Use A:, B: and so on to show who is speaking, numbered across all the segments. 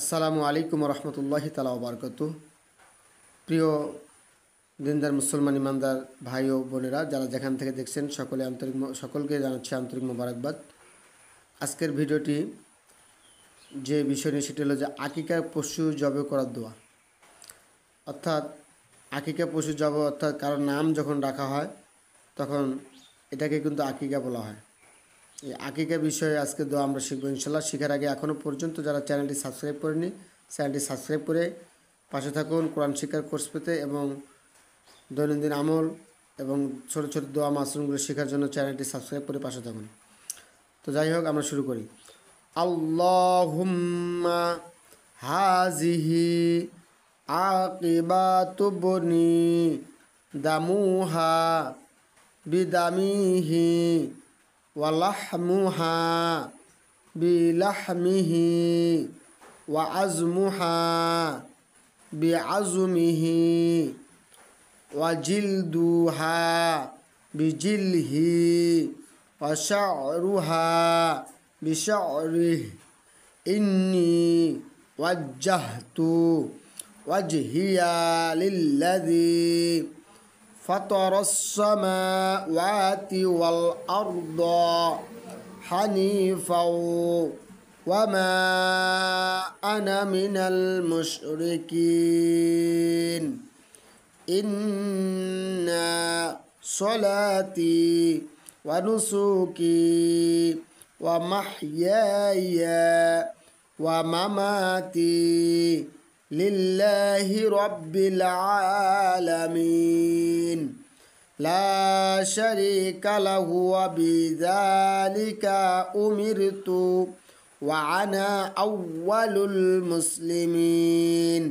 A: আসসালামু আলাইকুম রহমতুল্লাহি তাআলা ওয়া বারাকাতুহু। প্রিয় দিনদার মুসলমান ইমানদার ভাই ও বোনেরা, যারা যেখান থেকে দেখছেন সকলকে জানাচ্ছি আন্তরিক মোবারকবাদ। আজকের ভিডিওটি যে বিষয় নিয়ে সেটি হলো যে আকিকা পশু জবে করার দোয়া। অর্থাৎ আকিকা পশু জবে অর্থাৎ কারোর নাম যখন রাখা হয় তখন এটাকে কিন্তু আকিকা বলা হয়। এই আকিকা বিষয়ে আজকে দোয়া আমরা শিখবো ইনশাল্লাহ। শেখার আগে এখনও পর্যন্ত যারা চ্যানেলটি সাবস্ক্রাইব করেনি, চ্যানেলটি সাবস্ক্রাইব করে পাশে থাকুন কোরআন শিক্ষার কোর্স পেতে এবং দৈনন্দিন আমল এবং ছোট ছোট দোয়া মাসরুমগুলো শেখার জন্য চ্যানেলটি সাবস্ক্রাইব করে পাশে থাকুন। তো যাই হোক, আমরা শুরু করি। আল্লাহুম্মা হাজিহি আকিবাতু বনি দামুহা বিদামিহি ওয়ালাহমুহা বিলাহমিহি ওয়া আজমুহা বিআজমিহি ওয়া জিলদুহা বিজিলহি ওয়া শা'রুহা বিশা'রিহি ইন্নী ওয়াজ্জাহতু ওয়াজহিয়া লিল্লাযী ফাতারাস সামাওয়াতি ওয়াল আরদা হানিফাও ওয়া মা আনা মিনাল মুশরিকিন। ইন্না সলাতি ওয়া নুসুকি ওয়া মাহইয়ায়া ওয়া মামাতি লিল্লাহি রাব্বিল আলামিন লা শারীকা লাহু ওয়া বিযালিকা উমিরতু ওয়া আনা আউওয়ালুল মুসলিমিন।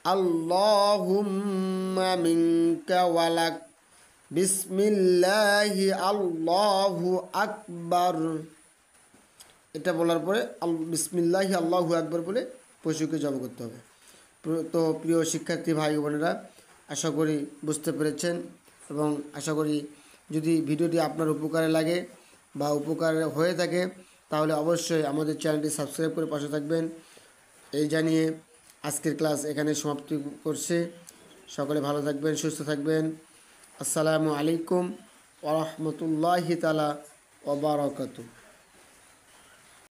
A: আল্লাহুম্মা মিনকা ওয়ালাক বিসমিল্লাহি আল্লাহু আকবার। এটা বলার পরে বিসমিল্লাহি আল্লাহু আকবার বলে পশুকে জব করতে হবে। তো প্রিয় শিক্ষার্থী ভাই বোনেরা, আশা করি বুঝতে পেরেছেন এবং আশা করি যদি ভিডিওটি আপনার উপকারে লাগে বা উপকার হয়ে থাকে তাহলে অবশ্যই আমাদের চ্যানেলটি সাবস্ক্রাইব করে পাশে থাকবেন। এই জানিয়ে আজকের ক্লাস এখানে সমাপ্তি করছে। সকলে ভালো থাকবেন, সুস্থ থাকবেন। আসসালামু আলাইকুম ওয়া রাহমাতুল্লাহি তাআলা ওয়া বারাকাতুহু।